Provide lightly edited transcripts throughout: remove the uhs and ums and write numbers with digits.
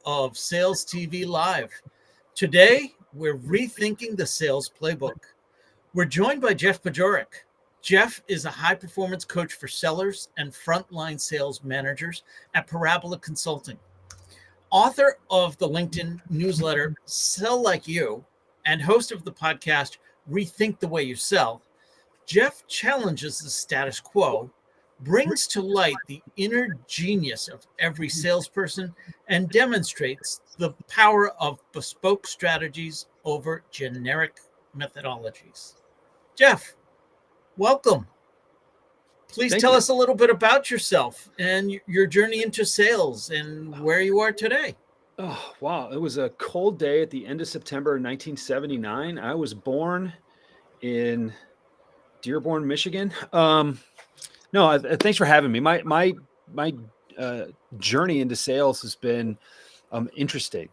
Of Sales TV Live. Today, we're rethinking the sales playbook. We're joined by Jeff Bajorek. Jeff is a high performance coach for sellers and frontline sales managers at Parabola Consulting. Author of the LinkedIn newsletter Sell Like You and host of the podcast Rethink the Way You Sell, Jeff challenges the status quo, brings to light the inner genius of every salesperson, and demonstrates the power of bespoke strategies over generic methodologies. Jeff, welcome. Please tell us a little bit about yourself and your journey into sales and where you are today. Oh, wow. It was a cold day at the end of September 1979. I was born in Dearborn, Michigan. Thanks for having me. My journey into sales has been interesting.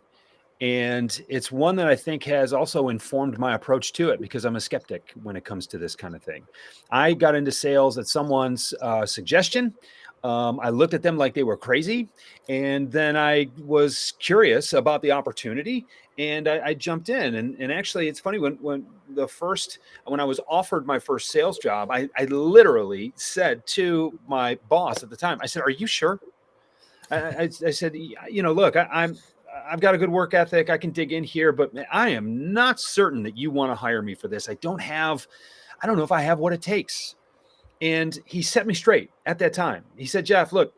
And it's one that I think has also informed my approach to it because I'm a skeptic when it comes to this kind of thing. I got into sales at someone's suggestion. I looked at them like they were crazy. And then I was curious about the opportunity and I jumped in. And actually, it's funny when I was offered my first sales job, I literally said to my boss at the time, I said, "Are you sure?" I said, look, I've got a good work ethic. I can dig in here, but I am not certain that you want to hire me for this. I don't know if I have what it takes. And he set me straight at that time. He said, "Jeff, look,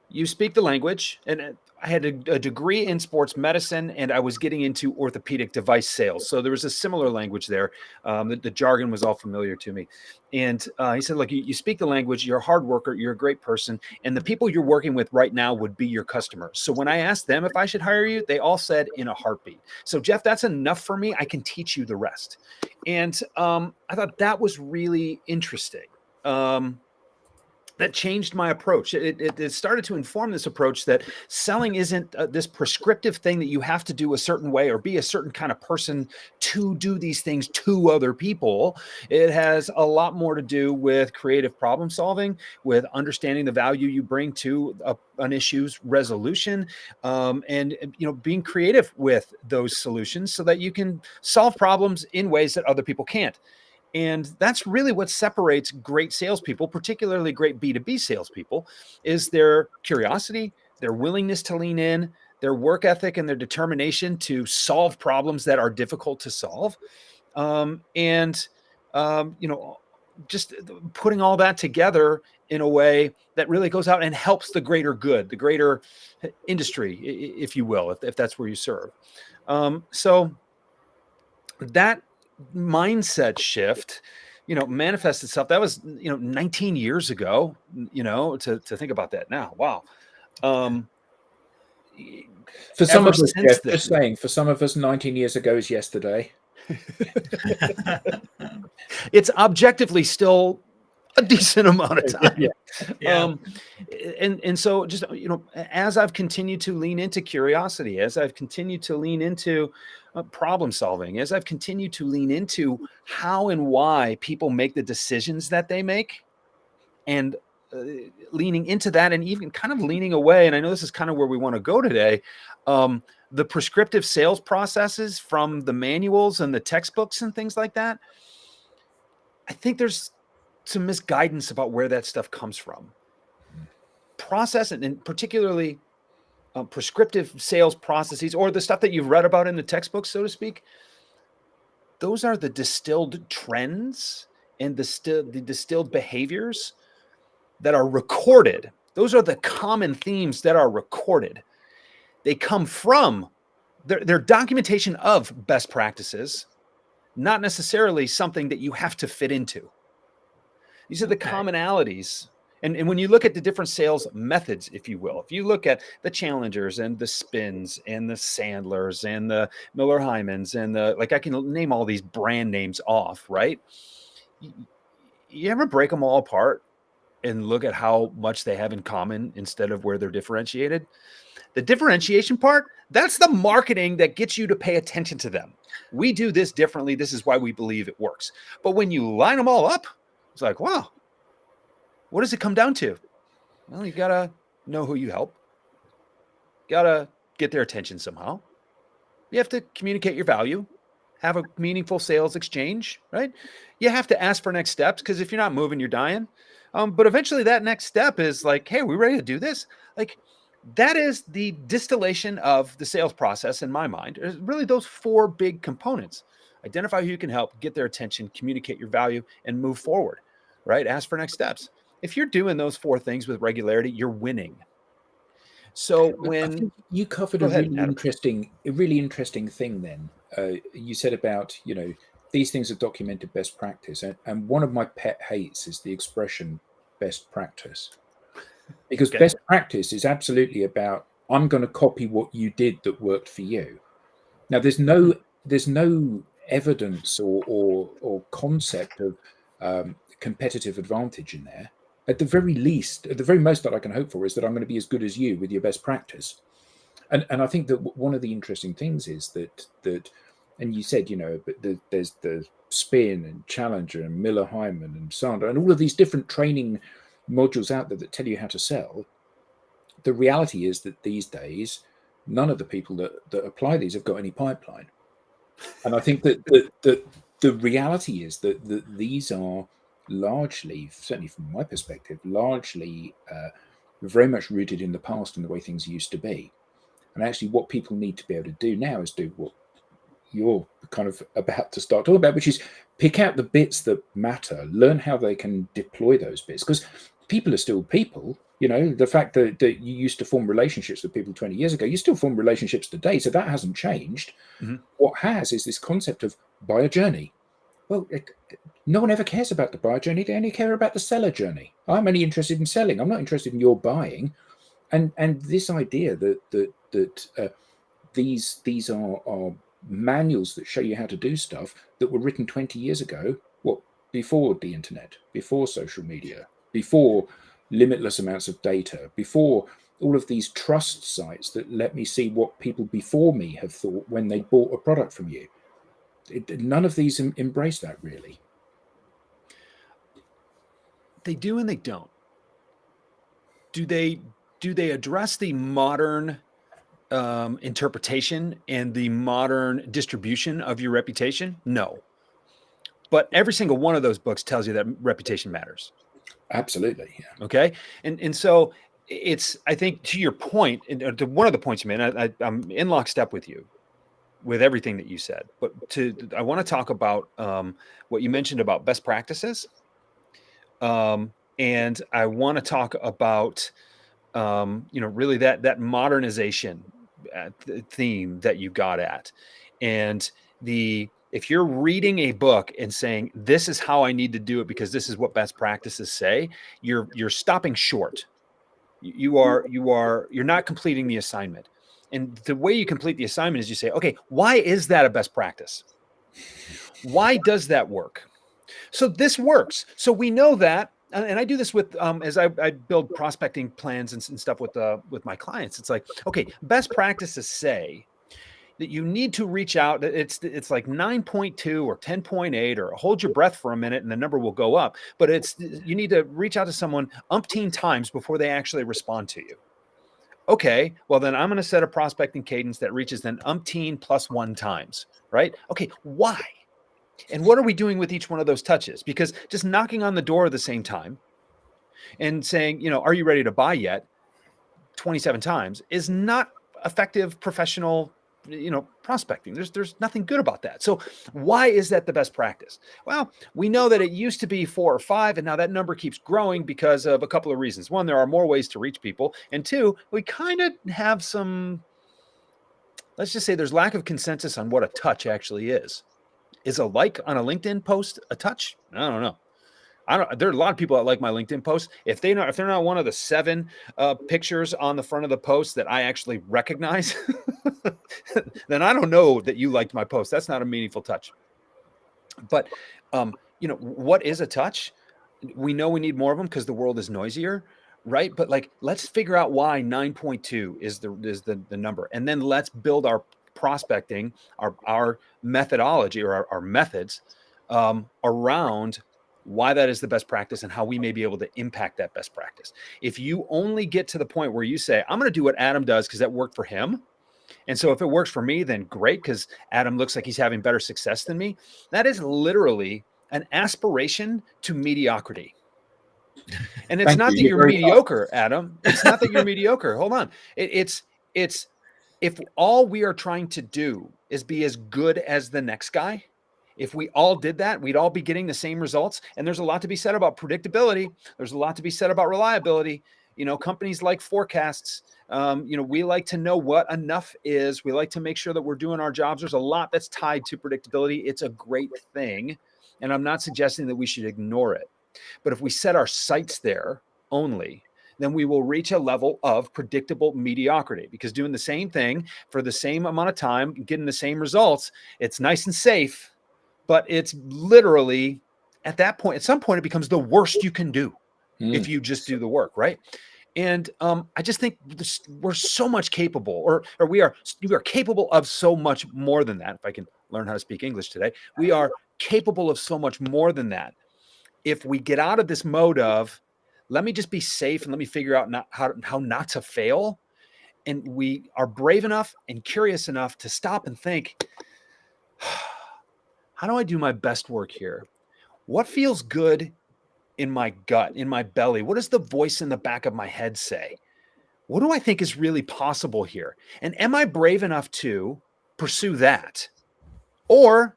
you speak the language." And I had a degree in sports medicine and I was getting into orthopedic device sales. So there was a similar language there. The jargon was all familiar to me. And he said, "Look, you speak the language, you're a hard worker, you're a great person. And the people you're working with right now would be your customers. So when I asked them if I should hire you, they all said in a heartbeat. So Jeff, that's enough for me. I can teach you the rest." And I thought that was really interesting. That changed my approach. It started to inform this approach that selling isn't this prescriptive thing that you have to do a certain way or be a certain kind of person to do these things to other people. It has a lot more to do with creative problem solving, with understanding the value you bring to an issue's resolution, and being creative with those solutions so that you can solve problems in ways that other people can't. And that's really what separates great salespeople, particularly great B2B salespeople, is their curiosity, their willingness to lean in, their work ethic, and their determination to solve problems that are difficult to solve. Just putting all that together in a way that really goes out and helps the greater good, the greater industry, if you will, if that's where you serve. So that mindset shift, manifests itself. That was, 19 years ago, to think about that now. Wow. For some of us, Jeff, just saying, for some of us, 19 years ago is yesterday. It's objectively still a decent amount of time. Yeah. And so just, as I've continued to lean into curiosity, as I've continued to lean into problem solving, as I've continued to lean into how and why people make the decisions that they make, and leaning into that and even kind of leaning away. And I know this is kind of where we want to go today. The prescriptive sales processes from the manuals and the textbooks and things like that. I think there's some misguidance about where that stuff comes from. Process, and particularly prescriptive sales processes, or the stuff that you've read about in the textbooks, so to speak, those are the distilled trends and the distilled behaviors that are recorded. Those are the common themes that are recorded. They come from their documentation of best practices, not necessarily something that you have to fit into. These are the commonalities. And when you look at the different sales methods, if you will, if you look at the Challengers and the Spins and the Sandlers and the Miller Hymans and I can name all these brand names off, right? You ever break them all apart and look at how much they have in common instead of where they're differentiated? The differentiation part, that's the marketing that gets you to pay attention to them. We do this differently. This is why we believe it works. But when you line them all up, it's like, wow, what does it come down to? Well, you got to know who you help. Got to get their attention somehow. You have to communicate your value, have a meaningful sales exchange, right? You have to ask for next steps, because if you're not moving, you're dying. But eventually that next step is like, hey, we ready to do this? Like, that is the distillation of the sales process in my mind. There's really those 4 big components. Identify who you can help, get their attention, communicate your value, and move forward, right? Ask for next steps. If you're doing those 4 things with regularity, you're winning. So when I think you covered Go a ahead, really Adam. interesting thing then. You said about, these things are documented best practice. And one of my pet hates is the expression best practice. Because Okay. best practice is absolutely about, I'm going to copy what you did that worked for you. Now, there's no evidence or concept of competitive advantage in there. At the very least, at the very most that I can hope for is that I'm going to be as good as you with your best practice. And I think that one of the interesting things is that and you said, but there's the Spin and Challenger and Miller Hyman and Sandra and all of these different training modules out there that tell you how to sell. The reality is that these days, none of the people that apply these have got any pipeline. And I think that the reality is that these are largely, certainly from my perspective, largely very much rooted in the past and the way things used to be. And actually what people need to be able to do now is do what you're kind of about to start talking about, which is pick out the bits that matter, learn how they can deploy those bits, because people are still people. The fact that you used to form relationships with people 20 years ago, you still form relationships today, so that hasn't changed. Mm-hmm. What has is this concept of buyer journey. Well, no one ever cares about the buyer journey, they only care about the seller journey. I'm only interested in selling, I'm not interested in your buying. And this idea that these are manuals that show you how to do stuff that were written 20 years ago, before the internet, before social media, before limitless amounts of data, before all of these trust sites that let me see what people before me have thought when they bought a product from you. None of these embrace that, really. They do and they don't. Do they address the modern interpretation and the modern distribution of your reputation? No. But every single one of those books tells you that reputation matters. Absolutely. Yeah. Okay. And so it's, I think, to your point, and to one of the points you made, I'm in lockstep with you with everything that you said. But I want to talk about what you mentioned about best practices. And I want to talk about really that modernization theme that you got at. And if you're reading a book and saying, this is how I need to do it because this is what best practices say, you're stopping short. You're not completing the assignment. And the way you complete the assignment is you say, okay, why is that a best practice? Why does that work? So this works. So we know that. And I do this with as I build prospecting plans and stuff with my clients. It's like, okay, best practices say that you need to reach out. It's like 9.2 or 10.8 or hold your breath for a minute and the number will go up. But you need to reach out to someone umpteen times before they actually respond to you. Okay, well then I'm going to set a prospecting cadence that reaches then umpteen plus 1 times, right? Okay, why? And what are we doing with each one of those touches? Because just knocking on the door at the same time and saying, are you ready to buy yet? 27 times is not effective professional, prospecting. There's nothing good about that. So why is that the best practice? Well, we know that it used to be 4 or 5, and now that number keeps growing because of a couple of reasons. One, there are more ways to reach people. And 2, we kind of have let's just say there's lack of consensus on what a touch actually is. Is a like on a LinkedIn post a touch? I don't know. There are a lot of people that like my LinkedIn posts. If they're not one of the 7 pictures on the front of the post that I actually recognize, then I don't know that you liked my post. That's not a meaningful touch. But what is a touch? We know we need more of them because the world is noisier, right? But let's figure out why 9.2 is the number, and then let's build our prospecting, our methodology or our methods around why that is the best practice and how we may be able to impact that best practice. If you only get to the point where you say, I'm going to do what Adam does because that worked for him, And so if it works for me, then great, because Adam looks like he's having better success than me. That is literally an aspiration to mediocrity. And it's Thank not you. that You're you're very kind. mediocre, Adam. It's not that you're mediocre. Hold on. It's if all we are trying to do is be as good as the next guy, if we all did that, we'd all be getting the same results. And there's a lot to be said about predictability. There's a lot to be said about reliability. Companies like forecasts. We like to know what enough is. We like to make sure that we're doing our jobs. There's a lot that's tied to predictability. It's a great thing. And I'm not suggesting that we should ignore it. But if we set our sights there only, then we will reach a level of predictable mediocrity, because doing the same thing for the same amount of time, getting the same results, it's nice and safe, but it's literally at that point, at some point, it becomes the worst you can do if you just do the work, right? And I just think we're so much capable, or we are capable of so much more than that. If I can learn how to speak English today, we are capable of so much more than that. If we get out of this mode of, let me just be safe and let me figure out how not to fail, and we are brave enough and curious enough to stop and think, how do I do my best work here? What feels good in my gut, in my belly? What does the voice in the back of my head say? What do I think is really possible here? And am I brave enough to pursue that? Or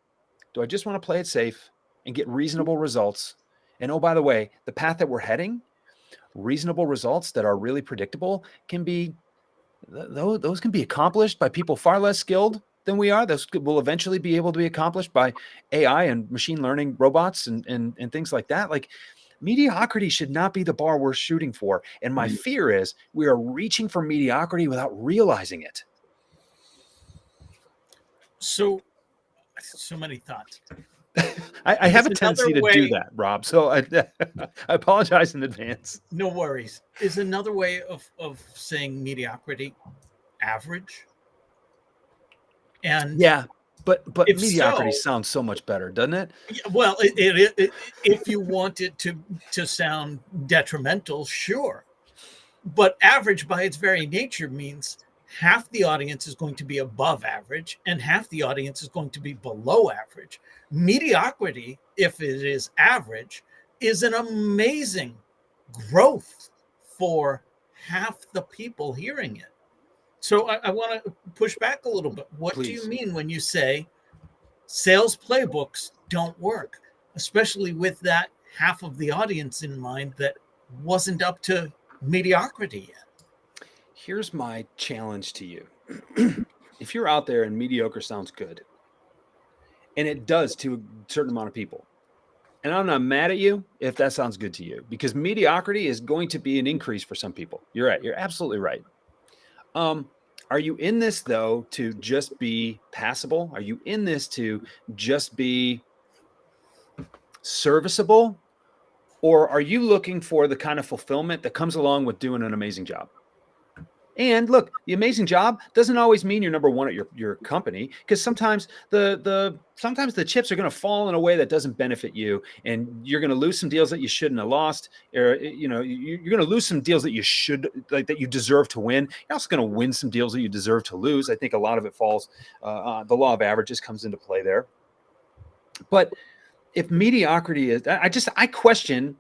do I just want to play it safe and get reasonable results? And oh, by the way, the path that we're heading, reasonable results that are really predictable, can be, those can be accomplished by people far less skilled than we are. Those will eventually be able to be accomplished by AI and machine learning robots and things like that. Like, mediocrity should not be the bar we're shooting for. And my fear is we are reaching for mediocrity without realizing it. So many thoughts. I have a tendency to do that, Rob. So I apologize in advance. No worries. Is another way of saying mediocrity average? And yeah, but mediocrity so, sounds so much better, doesn't it? Well, if you want it to sound detrimental, sure. But average by its very nature means half the audience is going to be above average and half the audience is going to be below average. Mediocrity, if it is average, is an amazing growth for half the people hearing it. So I want to push back a little bit. What Please. do you mean when you say sales playbooks don't work, especially with that half of the audience in mind that wasn't up to mediocrity yet? Here's my challenge to you. If you're out there and mediocre sounds good, and it does to a certain amount of people, and I'm not mad at you if that sounds good to you, because mediocrity is going to be an increase for some people. You're right. You're absolutely right. Are you in this, though, to just be passable? Are you in this to just be serviceable? Or are you looking for the kind of fulfillment that comes along with doing an amazing job? And look, the amazing job doesn't always mean you're number one at your company, because sometimes sometimes the chips are going to fall in a way that doesn't benefit you, and you're going to lose some deals that you shouldn't have lost, or you're going to lose some deals that you should, like, that you deserve to win. You're also going to win some deals that you deserve to lose. I think a lot of it falls, the law of averages comes into play there. But if mediocrity is, I question,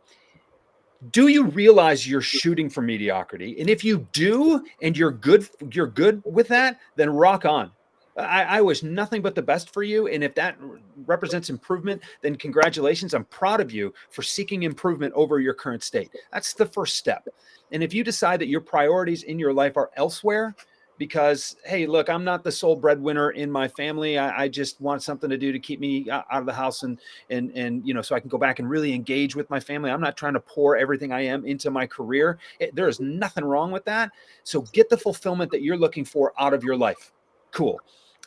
do you realize you're shooting for mediocrity? And if you do, and you're good with that, then rock on. I wish nothing but the best for you. And if that represents improvement, then congratulations. I'm proud of you for seeking improvement over your current state. That's the first step. And if you decide that your priorities in your life are elsewhere, because, hey, look, I'm not the sole breadwinner in my family. I just want something to do to keep me out of the house and so I can go back and really engage with my family. I'm not trying to pour everything I am into my career. There is nothing wrong with that. So get the fulfillment that you're looking for out of your life. Cool.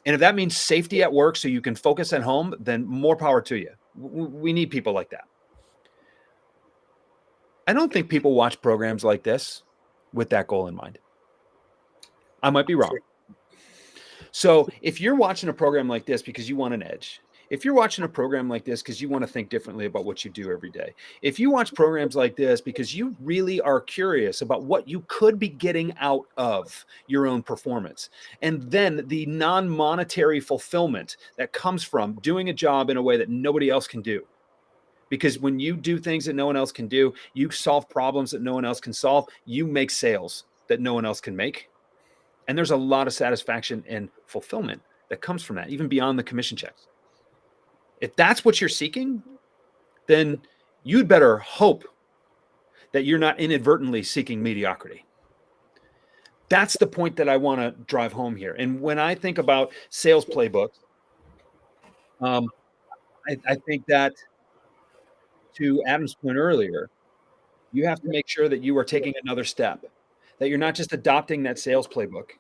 And if that means safety at work so you can focus at home, then more power to you. We need people like that. I don't think people watch programs like this with that goal in mind. I might be wrong. So if you're watching a program like this because you want an edge, if you're watching a program like this because you want to think differently about what you do every day, if you watch programs like this because you really are curious about what you could be getting out of your own performance, and then the non-monetary fulfillment that comes from doing a job in a way that nobody else can do. Because when you do things that no one else can do, you solve problems that no one else can solve, you make sales that no one else can make. And there's a lot of satisfaction and fulfillment that comes from that, even beyond the commission checks. If that's what you're seeking, then you'd better hope that you're not inadvertently seeking mediocrity. That's the point that I want to drive home here. And when I think about sales playbooks, I think that, to Adam's point earlier, you have to make sure that you are taking another step, that you're not just adopting that sales playbook.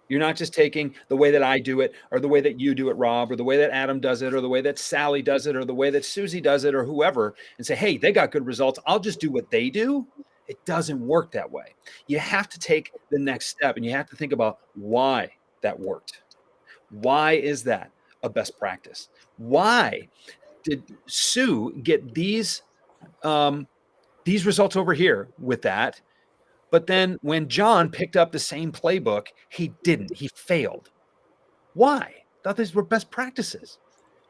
You're not just taking the way that I do it, or the way that you do it, Rob, or the way that Adam does it, or the way that Sally does it, or the way that Susie does it, or whoever, and say, hey, they got good results, I'll just do what they do. It doesn't work that way. You have to take the next step, and you have to think about why that worked. Why is that a best practice? Why did Sue get these results over here with that? But then when John picked up the same playbook, he didn't. He failed. Why? I thought these were best practices.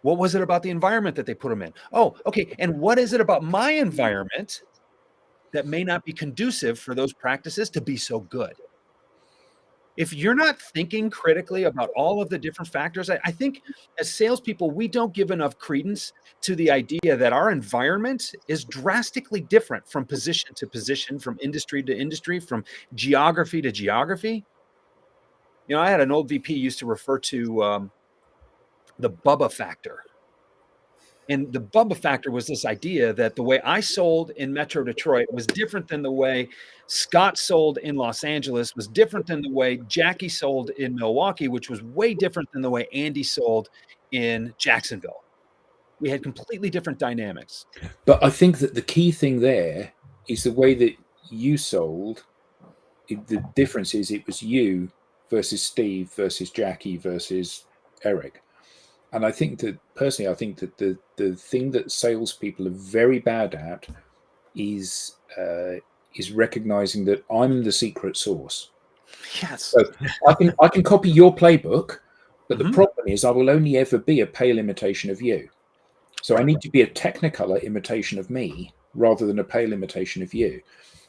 What was it about the environment that they put them in? Oh, okay. And what is it about my environment that may not be conducive for those practices to be so good? If you're not thinking critically about all of the different factors, I think as salespeople, we don't give enough credence to the idea that our environment is drastically different from position to position, from industry to industry, from geography to geography. You know, I had an old VP used to refer to the Bubba factor. And the Bubba factor was this idea that the way I sold in Metro Detroit was different than the way Scott sold in Los Angeles, was different than the way Jackie sold in Milwaukee, which was way different than the way Andy sold in Jacksonville. We had completely different dynamics. But I think that the key thing there is the way that you sold. The difference is it was you versus Steve versus Jackie versus Eric. And I think that personally, I think that the thing that salespeople are very bad at is recognizing that I'm the secret sauce. Yes. So I can copy your playbook, but the problem is I will only ever be a pale imitation of you. So I need to be a technicolor imitation of me rather than a pale imitation of you.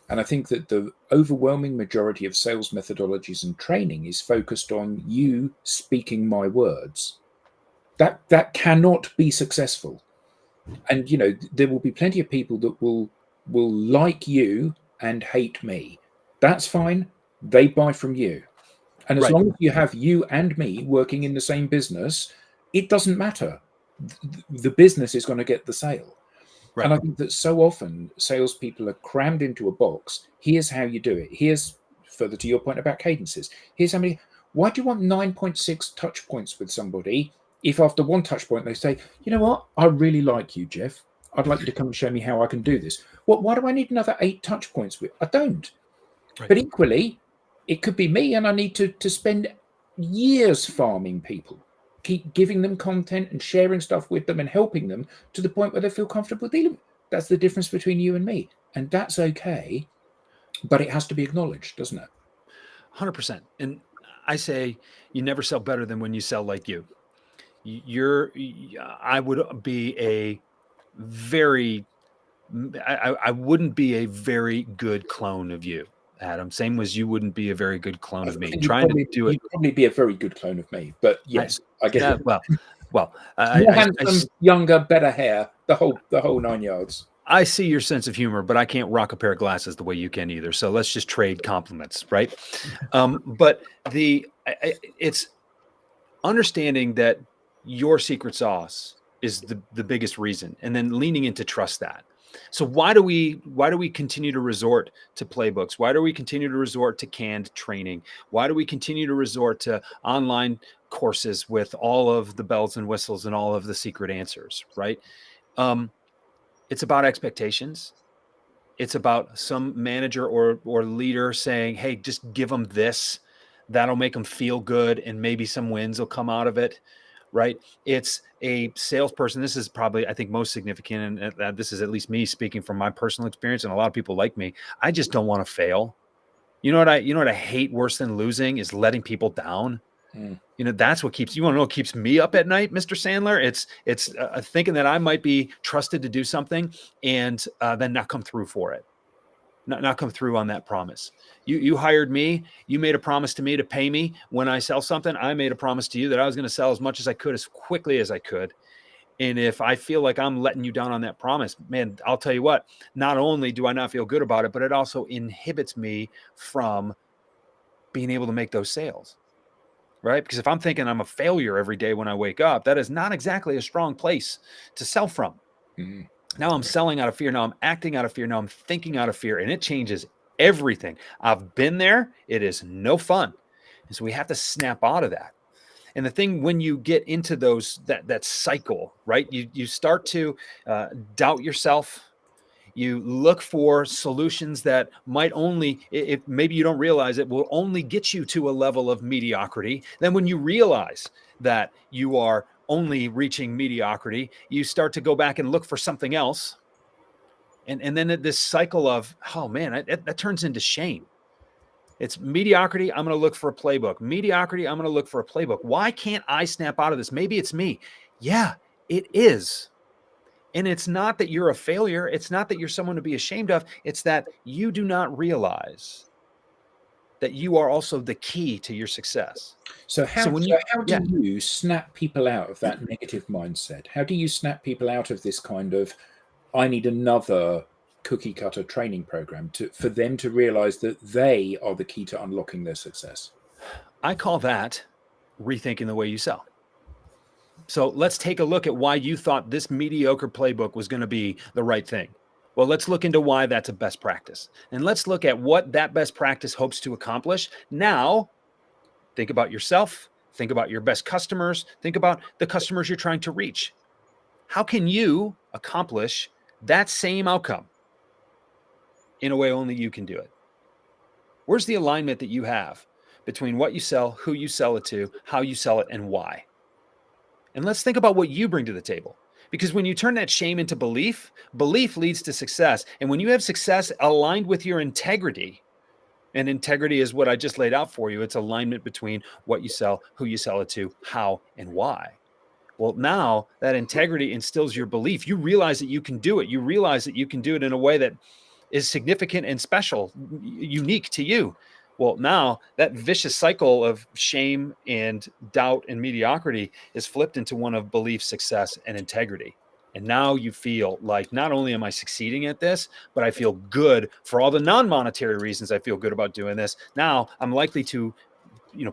And I think that the overwhelming majority of sales methodologies and training is focused on you speaking my words. That cannot be successful. And you know, there will be plenty of people that will like you and hate me. That's fine. They buy from you. And as long as you have you and me working in the same business, it doesn't matter. The business is going to get the sale. Right. And I think that so often salespeople are crammed into a box. Here's how you do it. Here's, further to your point about cadences, here's how many. Why do you want 9.6 touch points with somebody if after one touch point they say, you know what, I really like you, Jeff. I'd like you to come and show me how I can do this. Well, why do I need another 8 touch points with? I don't. Right. But equally, it could be me, and I need to spend years farming people. Keep giving them content and sharing stuff with them and helping them to the point where they feel comfortable dealing. That's the difference between you and me. And that's okay, but it has to be acknowledged, doesn't it? 100%. And I say you never sell better than when you sell like you. I would be a very, I wouldn't be a very good clone of you, Adam. Same as you wouldn't be a very good clone of me. You'd probably be a very good clone of me, but yes, I get it. Well, more handsome, younger, better hair, the whole 9 yards. I see your sense of humor, but I can't rock a pair of glasses the way you can either. So let's just trade compliments, right? But it's understanding that your secret sauce is the biggest reason, and then leaning into trust that. So why do we continue to resort to playbooks? Why do we continue to resort to canned training? Why do we continue to resort to online courses with all of the bells and whistles and all of the secret answers, right? It's about expectations. It's about some manager or leader saying, hey, just give them this. That'll make them feel good, and maybe some wins will come out of it, right? It's a salesperson. This is probably, I think, most significant. And this is at least me speaking from my personal experience. And a lot of people like me, I just don't want to fail. You know what I hate worse than losing is letting people down. You know, that's what keeps, you want to know what keeps me up at night, Mr. Sandler? It's thinking that I might be trusted to do something and then not come through for it. Not come through on that promise. You hired me. You made a promise to me to pay me when I sell something. I made a promise to you that I was going to sell as much as I could, as quickly as I could. And if I feel like I'm letting you down on that promise, man, I'll tell you what, not only do I not feel good about it, but it also inhibits me from being able to make those sales. Right? Because if I'm thinking I'm a failure every day when I wake up, that is not exactly a strong place to sell from. Now I'm selling out of fear. Now I'm acting out of fear. Now I'm thinking out of fear, and it changes everything. I've been there. It is no fun. And so we have to snap out of that. And the thing, when you get into that cycle, right? You start to doubt yourself. You look for solutions that might only, if maybe you don't realize it, will only get you to a level of mediocrity. Then when you realize that you are only reaching mediocrity, you start to go back and look for something else. And then this cycle of, oh man, that turns into shame. It's mediocrity. I'm going to look for a playbook. Mediocrity. I'm going to look for a playbook. Why can't I snap out of this? Maybe it's me. Yeah, it is. And it's not that you're a failure. It's not that you're someone to be ashamed of. It's that you do not realize that you are also the key to your success. So how do you snap people out of that negative mindset? How do you snap people out of this kind of, I need another cookie cutter training program for them to realize that they are the key to unlocking their success? I call that rethinking the way you sell. So let's take a look at why you thought this mediocre playbook was going to be the right thing. Well, let's look into why that's a best practice. And let's look at what that best practice hopes to accomplish. Now, think about yourself. Think about your best customers. Think about the customers you're trying to reach. How can you accomplish that same outcome in a way only you can do it? Where's the alignment that you have between what you sell, who you sell it to, how you sell it, and why? And let's think about what you bring to the table. Because when you turn that shame into belief, belief leads to success. And when you have success aligned with your integrity, and integrity is what I just laid out for you, it's alignment between what you sell, who you sell it to, how, and why. Well, now that integrity instills your belief. You realize that you can do it. You realize that you can do it in a way that is significant and special, unique to you. Well, now that vicious cycle of shame and doubt and mediocrity is flipped into one of belief, success, and integrity. And now you feel like, not only am I succeeding at this, but I feel good for all the non-monetary reasons I feel good about doing this. Now I'm likely to,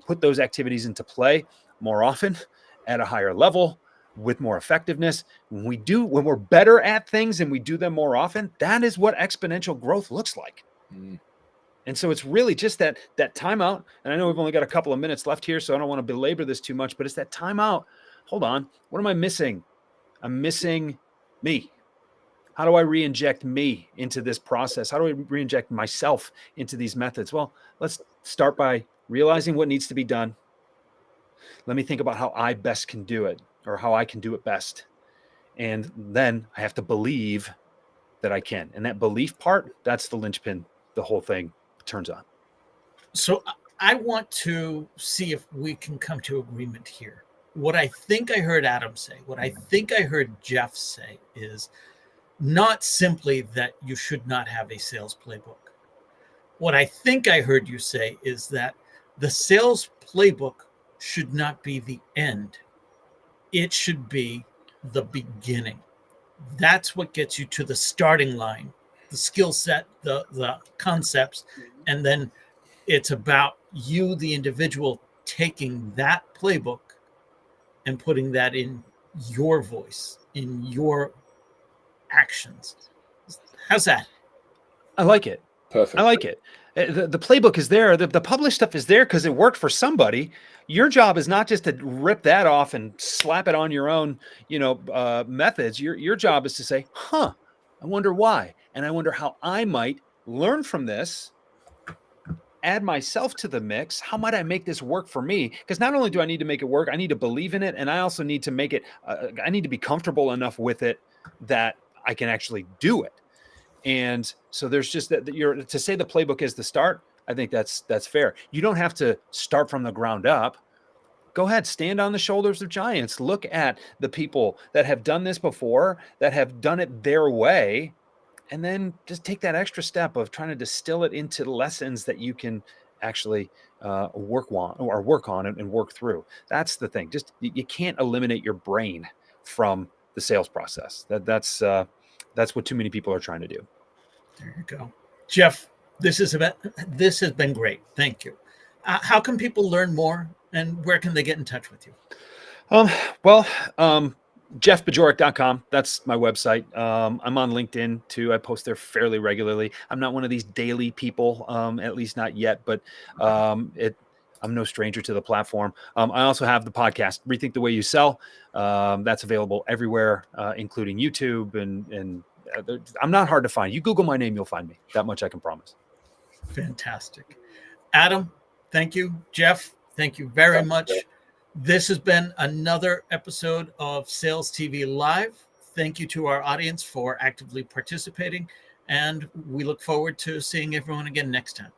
put those activities into play more often at a higher level with more effectiveness. When we're better at things and we do them more often, that is what exponential growth looks like. And so it's really just that timeout. And I know we've only got a couple of minutes left here, so I don't want to belabor this too much, but it's that timeout. Hold on. What am I missing? I'm missing me. How do I re-inject me into this process? How do I re-inject myself into these methods? Well, let's start by realizing what needs to be done. Let me think about how I best can do it, or how I can do it best. And then I have to believe that I can. And that belief part, that's the linchpin the whole thing turns on. So I want to see if we can come to agreement here. What I think I heard Adam say, what I think I heard Jeff say, is not simply that you should not have a sales playbook. What I think I heard you say is that the sales playbook should not be the end. It should be the beginning. That's what gets you to the starting line, the skill set, the concepts, and then it's about you, the individual, taking that playbook and putting that in your voice, in your actions. How's that? I like it. Perfect. I like it. The playbook is there. The published stuff is there because it worked for somebody. Your job is not just to rip that off and slap it on your own, methods. Your job is to say, I wonder why. And I wonder how I might learn from this add myself to the mix, how might I make this work for me? Because not only do I need to make it work, I need to believe in it. And I also need to make it, I need to be comfortable enough with it that I can actually do it. And so there's just that you're to say the playbook is the start. I think that's fair. You don't have to start from the ground up. Go ahead, stand on the shoulders of giants. Look at the people that have done this before, that have done it their way, and then just take that extra step of trying to distill it into lessons that you can actually work on and work through. That's the thing. Just you can't eliminate your brain from the sales process. That's what too many people are trying to do. There you go, Jeff. This has been great. Thank you. How can people learn more, and where can they get in touch with you? JeffBajorek.com. That's my website. I'm on LinkedIn too. I post there fairly regularly. I'm not one of these daily people, at least not yet, but I'm no stranger to the platform. I also have the podcast, Rethink the Way You Sell. That's available everywhere, including YouTube. And I'm not hard to find. You Google my name, you'll find me. That much I can promise. Fantastic. Adam, thank you. Jeff, thank you very much. This has been another episode of Sales TV Live. Thank you to our audience for actively participating, and we look forward to seeing everyone again next time.